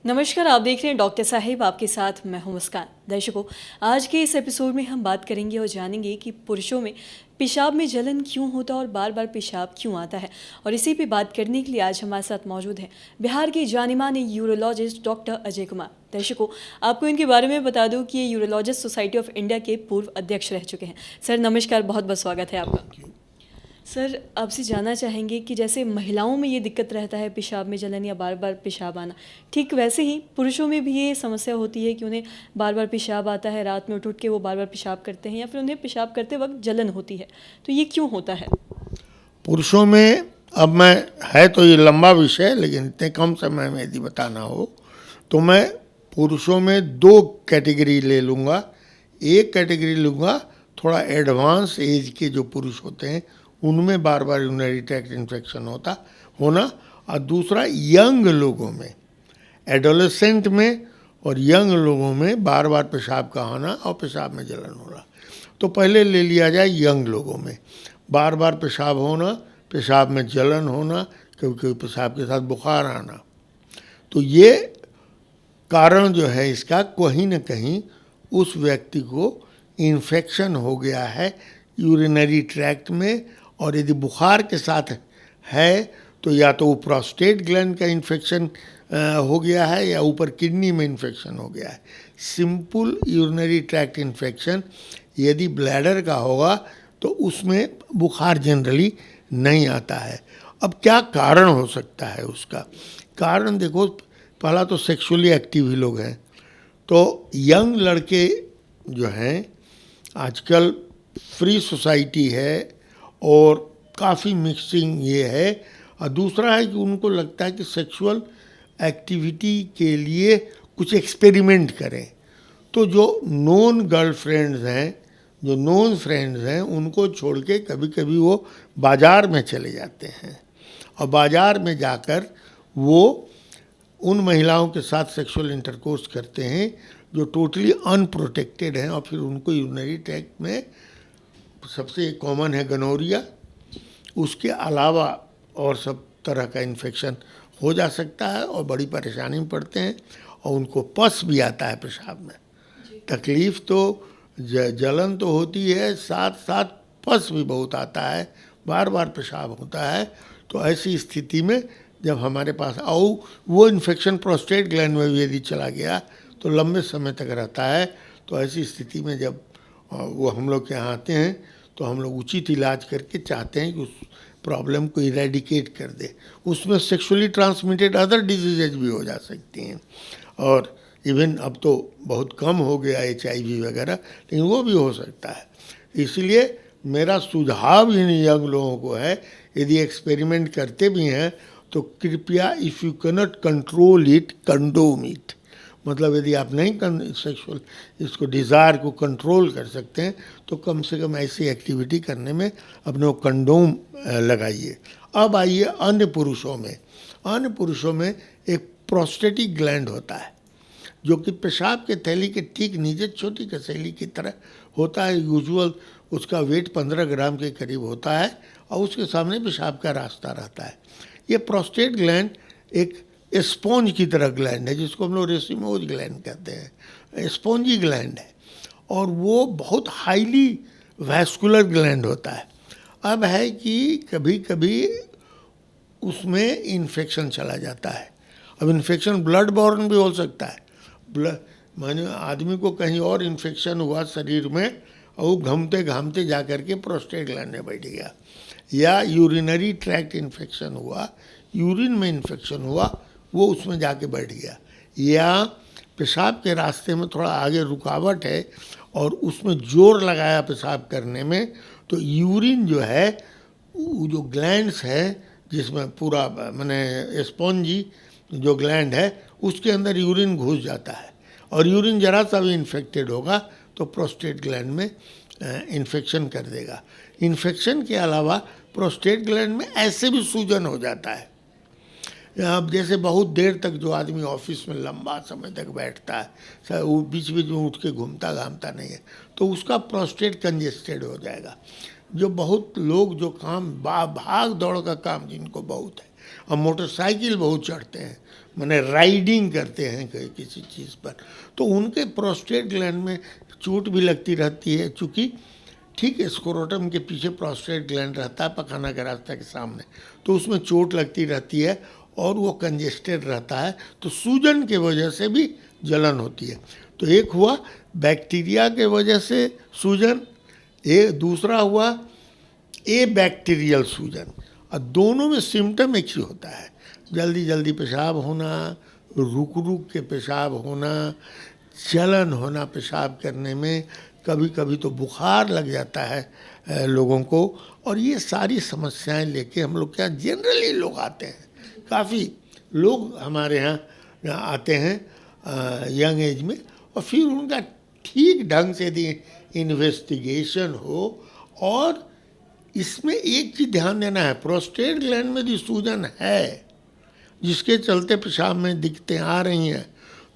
नमस्कार, आप देख रहे हैं डॉक्टर साहिब, आपके साथ मैं हूं मुस्कान। दर्शकों, आज के इस एपिसोड में हम बात करेंगे और जानेंगे कि पुरुषों में पेशाब में जलन क्यों होता है और बार बार पेशाब क्यों आता है। और इसी पे बात करने के लिए आज हमारे साथ मौजूद हैं बिहार के जाने-माने यूरोलॉजिस्ट डॉक्टर अजय कुमार। दर्शकों, आपको इनके बारे में बता दूं कि ये यूरोलॉजिस्ट सोसाइटी ऑफ इंडिया के पूर्व अध्यक्ष रह चुके हैं। सर नमस्कार, बहुत बहुत स्वागत है आपका। सर, आपसे जानना चाहेंगे कि जैसे महिलाओं में ये दिक्कत रहता है पेशाब में जलन या बार बार पेशाब आना, ठीक वैसे ही पुरुषों में भी ये समस्या होती है कि उन्हें बार बार पेशाब आता है, रात में उठ उठ के वो बार बार पेशाब करते हैं या फिर उन्हें पेशाब करते वक्त जलन होती है, तो ये क्यों होता है? पुरुषों में अब मैं है तो ये लंबा विषय है, लेकिन इतने कम समय में यदि बताना हो तो मैं पुरुषों में दो कैटेगरी ले लूँगा। एक कैटेगरी लूँगा थोड़ा एडवांस एज के जो पुरुष होते हैं उनमें बार बार यूरिनरी ट्रैक्ट इन्फेक्शन होना, और दूसरा यंग लोगों में, एडोलेसेंट में और यंग लोगों में बार बार पेशाब का आना और पेशाब में जलन होना। तो पहले ले लिया जाए यंग लोगों में, बार बार पेशाब होना, पेशाब में जलन होना, कभी कभी पेशाब के साथ बुखार आना। तो ये कारण जो है इसका कहीं न कहीं उस व्यक्ति को इन्फेक्शन हो गया है यूरिनरी ट्रैक्ट में, और यदि बुखार के साथ है तो या तो वो प्रोस्टेट ग्लैंड का इन्फेक्शन हो गया है या ऊपर किडनी में इन्फेक्शन हो गया है। सिंपल यूरिनरी ट्रैक्ट इन्फेक्शन यदि ब्लैडर का होगा तो उसमें बुखार जनरली नहीं आता है। अब क्या कारण हो सकता है उसका? कारण देखो, पहला तो सेक्सुअली एक्टिव ही लोग हैं, तो यंग लड़के जो हैं आजकल फ्री सोसाइटी है और काफ़ी मिक्सिंग ये है, और दूसरा है कि उनको लगता है कि सेक्सुअल एक्टिविटी के लिए कुछ एक्सपेरिमेंट करें। तो जो नॉन गर्लफ्रेंड्स हैं, जो नॉन फ्रेंड्स हैं, उनको छोड़ के कभी कभी वो बाज़ार में चले जाते हैं और बाज़ार में जाकर वो उन महिलाओं के साथ सेक्सुअल इंटरकोर्स करते हैं जो टोटली अनप्रोटेक्टेड हैं, और फिर उनको यूरिनरी ट्रैक्ट में सबसे कॉमन है गनोरिया, उसके अलावा और सब तरह का इन्फेक्शन हो जा सकता है और बड़ी परेशानी में पड़ते हैं, और उनको पस भी आता है पेशाब में। तकलीफ़ तो जलन तो होती है, साथ साथ पस भी बहुत आता है, बार बार पेशाब होता है। तो ऐसी स्थिति में जब हमारे पास वो इन्फेक्शन प्रोस्टेट ग्लैंड में भी यदि चला गया तो लंबे समय तक रहता है। तो ऐसी स्थिति में जब वो हम लोग के यहाँ आते हैं तो हम लोग उचित इलाज करके चाहते हैं कि उस प्रॉब्लम को इरेडिकेट कर दे। उसमें सेक्सुअली ट्रांसमिटेड अदर डिजीजेज भी हो जा सकती हैं, और इवन अब तो बहुत कम हो गया HIV वगैरह, लेकिन वो भी हो सकता है। इसलिए मेरा सुझाव इन यंग लोगों को है, यदि एक्सपेरिमेंट करते भी हैं तो कृपया if you cannot control it, condom it. मतलब यदि आप नहीं सेक्सुअल इसको डिज़ायर को कंट्रोल कर सकते हैं तो कम से कम ऐसी एक्टिविटी करने में अपने को कंडोम लगाइए। अब आइए अन्य पुरुषों में। अन्य पुरुषों में एक प्रोस्टेटिक ग्लैंड होता है जो कि पेशाब के थैली के ठीक नीचे छोटी कसेली की तरह होता है। यूजुअल उसका वेट 15 ग्राम के करीब होता है और उसके सामने पेशाब का रास्ता रहता है। ये प्रोस्टेट ग्लैंड एक स्पॉन्ज की तरह ग्लैंड है, जिसको हम लोग रेसिमोज ग्लैंड कहते हैं, स्पॉन्जी ग्लैंड है, और वो बहुत हाईली वैस्कुलर ग्लैंड होता है। अब है कि कभी कभी उसमें इन्फेक्शन चला जाता है। अब इन्फेक्शन ब्लड बॉर्न भी हो सकता है। माने आदमी को कहीं और इन्फेक्शन हुआ शरीर में और वो घूमते घामते जा कर के प्रोस्टेट ग्लैंड में बैठ गया, या यूरिनरी ट्रैक्ट इन्फेक्शन हुआ, यूरिन में इन्फेक्शन हुआ, वो उसमें जाके बैठ गया, या पेशाब के रास्ते में थोड़ा आगे रुकावट है और उसमें जोर लगाया पेशाब करने में, तो यूरिन जो है, वो जो ग्लैंड्स है जिसमें पूरा माने स्पॉन्जी जो ग्लैंड है उसके अंदर यूरिन घुस जाता है, और यूरिन जरा सा भी इन्फेक्टेड होगा तो प्रोस्टेट ग्लैंड में इन्फेक्शन कर देगा। इन्फेक्शन के अलावा प्रोस्टेट ग्लैंड में ऐसे भी सूजन हो जाता है। अब जैसे बहुत देर तक जो आदमी ऑफिस में लंबा समय तक बैठता है, वो बीच बीच में उठ के घूमता घामता नहीं है, तो उसका प्रोस्टेट कंजेस्टेड हो जाएगा। जो बहुत लोग जो काम भाग दौड़ का काम जिनको बहुत है, और मोटरसाइकिल बहुत चढ़ते हैं, माने राइडिंग करते हैं किसी चीज़ पर, तो उनके प्रोस्टेट ग्लैंड में चोट भी लगती रहती है। चूँकि ठीक है, स्क्रोटम के पीछे प्रोस्टेट ग्लैंड रहता है, पखाना के रास्ते के सामने, तो उसमें चोट लगती रहती है और वो कंजेस्टेड रहता है, तो सूजन के वजह से भी जलन होती है। तो एक हुआ बैक्टीरिया के वजह से सूजन, एक दूसरा हुआ ए बैक्टीरियल सूजन, और दोनों में सिम्टम एक ही होता है, जल्दी जल्दी पेशाब होना, रुक रुक के पेशाब होना, जलन होना पेशाब करने में, कभी कभी तो बुखार लग जाता है लोगों को। और ये सारी समस्याएं लेके हम लोग क्या जनरली लोग आते हैं, काफ़ी लोग हमारे यहाँ आते हैं यंग एज में, और फिर उनका ठीक ढंग से यदि इन्वेस्टिगेशन हो, और इसमें एक चीज़ ध्यान देना है, प्रोस्टेट ग्लैंड में यदि सूजन है जिसके चलते पेशाब में दिक्कतें आ रही हैं,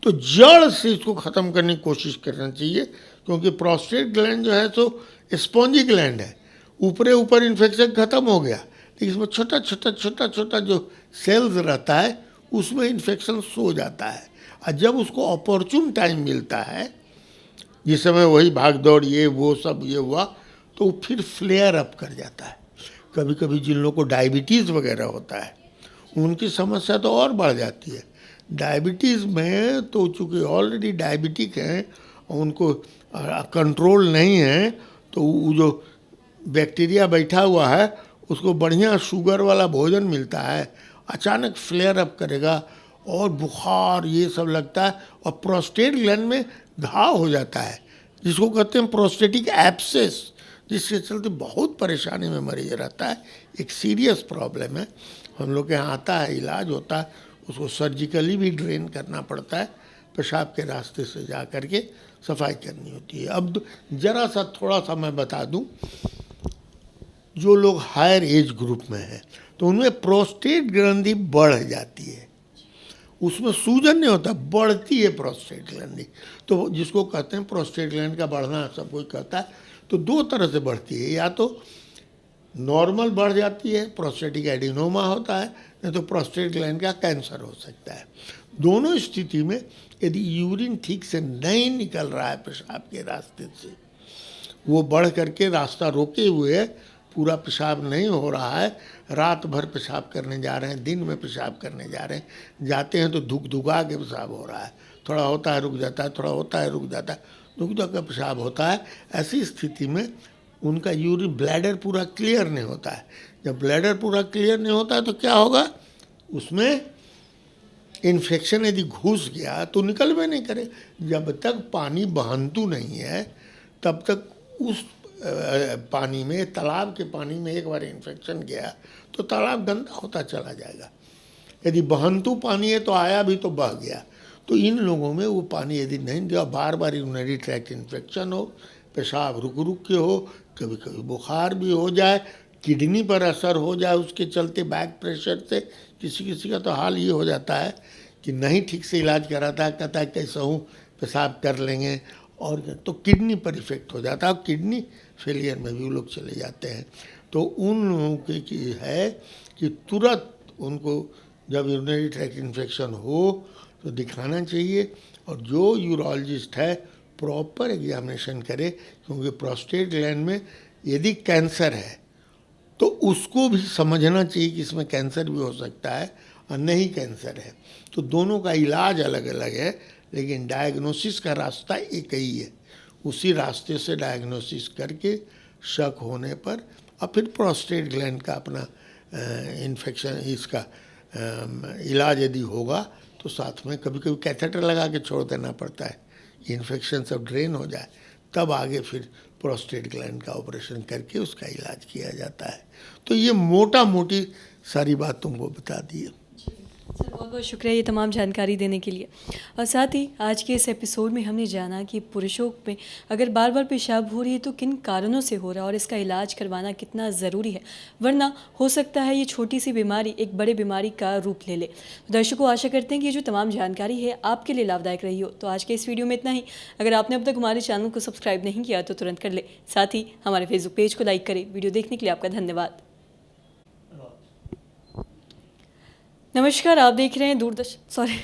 तो जड़ से इसको ख़त्म करने की कोशिश करना चाहिए, क्योंकि प्रोस्टेट ग्लैंड जो है तो स्पॉन्जी ग्लैंड है, ऊपरे ऊपर इन्फेक्शन ख़त्म हो गया, लेकिन इसमें छोटा छोटा जो सेल्स रहता है उसमें इन्फेक्शन सो जाता है, और जब उसको अपॉर्चुन टाइम मिलता है, जिस समय वही भाग दौड़ ये वो सब ये हुआ, तो वो फिर फ्लेयर अप कर जाता है। कभी कभी जिन लोगों को डायबिटीज़ वगैरह होता है उनकी समस्या तो और बढ़ जाती है। डायबिटीज़ में तो चूँकि ऑलरेडी डायबिटिक हैं और उनको कंट्रोल नहीं है, तो वो जो बैक्टीरिया बैठा हुआ है उसको बढ़िया शुगर वाला भोजन मिलता है, अचानक फ्लेयर अप करेगा और बुखार ये सब लगता है, और प्रोस्टेट ग्लैंड में घाव हो जाता है जिसको कहते हैं प्रोस्टेटिक एब्सेस, जिसके चलते बहुत परेशानी में मरीज रहता है। एक सीरियस प्रॉब्लम है, हम लोग के यहाँ आता है, इलाज होता है, उसको सर्जिकली भी ड्रेन करना पड़ता है, पेशाब के रास्ते से जा कर के सफाई करनी होती है। अब ज़रा सा थोड़ा सा मैं बता दूं, जो लोग हायर एज ग्रुप में हैं तो उनमें प्रोस्टेट ग्रंथि बढ़ जाती है, उसमें सूजन नहीं होता, बढ़ती है प्रोस्टेट ग्लैंड, तो जिसको कहते हैं प्रोस्टेट ग्लैंड का बढ़ना, सब कोई कहता है, तो दो तरह से बढ़ती है, या तो नॉर्मल बढ़ जाती है, प्रोस्टेटिक एडिनोमा होता है, नहीं तो प्रोस्टेट ग्लैंड का कैंसर हो सकता है। दोनों स्थिति में यदि यूरिन ठीक से नहीं निकल रहा है पेशाब के रास्ते से, वो बढ़ करके रास्ता रोके हुए पूरा पेशाब नहीं हो रहा है, रात भर पेशाब करने जा रहे हैं, दिन में पेशाब करने जा रहे हैं, जाते हैं तो धुक के पेशाब हो रहा है, थोड़ा होता है रुक जाता है, थोड़ा होता है रुक जाता है, धुक का पेशाब होता है। ऐसी स्थिति में उनका यूरिन ब्लैडर पूरा क्लियर नहीं होता है। जब ब्लैडर पूरा क्लियर नहीं होता है तो क्या होगा, उसमें इन्फेक्शन यदि घुस गया तो निकल भी नहीं करे। जब तक पानी बहंतु नहीं है तब तक उस पानी में, तालाब के पानी में एक बार इन्फेक्शन गया तो तालाब गंदा होता चला जाएगा। यदि बहंतु पानी है तो आया भी तो बह गया। तो इन लोगों में वो पानी यदि नहीं दिया, बार बार यूरिनरी ट्रैक्ट इन्फेक्शन हो, पेशाब रुक के हो, कभी कभी बुखार भी हो जाए, किडनी पर असर हो जाए उसके चलते, बैक प्रेशर से किसी का तो हाल ये हो जाता है कि नहीं ठीक से इलाज कराता है, कहता है कैसा हूँ पेशाब कर लेंगे, और तो किडनी पर इफेक्ट हो जाता है, और किडनी फेलियर में भी वो लोग चले जाते हैं। तो उन लोगों की है कि तुरंत उनको जब यूरिनरी ट्रैक्ट इन्फेक्शन हो तो दिखाना चाहिए, और जो यूरोलॉजिस्ट है प्रॉपर एग्जामिनेशन करे, क्योंकि प्रोस्टेट ग्लैंड में यदि कैंसर है तो उसको भी समझना चाहिए कि इसमें कैंसर भी हो सकता है और नहीं कैंसर है। तो दोनों का इलाज अलग अलग है, लेकिन डायग्नोसिस का रास्ता एक ही है। उसी रास्ते से डायग्नोसिस करके शक होने पर, और फिर प्रोस्टेट ग्लैंड का अपना इन्फेक्शन, इसका इलाज यदि होगा तो साथ में कभी कभी कैथेटर लगा के छोड़ देना पड़ता है, इन्फेक्शन सब ड्रेन हो जाए, तब आगे फिर प्रोस्टेट ग्लैंड का ऑपरेशन करके उसका इलाज किया जाता है। तो ये मोटा मोटी सारी बात तुमको बता दी है। सर बहुत बहुत शुक्रिया ये तमाम जानकारी देने के लिए। और साथ ही आज के इस एपिसोड में हमने जाना कि पुरुषों में अगर बार बार पेशाब हो रही है तो किन कारणों से हो रहा है और इसका इलाज करवाना कितना ज़रूरी है, वरना हो सकता है ये छोटी सी बीमारी एक बड़े बीमारी का रूप ले ले। तो दर्शकों, आशा करते हैं कि ये जो तमाम जानकारी है आपके लिए लाभदायक रही हो। तो आज के इस वीडियो में इतना ही। अगर आपने अब तक हमारे चैनल को सब्सक्राइब नहीं किया तो तुरंत कर ले, साथ ही हमारे फेसबुक पेज को लाइक करें। वीडियो देखने के लिए आपका धन्यवाद। नमस्कार, आप देख रहे हैं दूरदर्शन, सॉरी,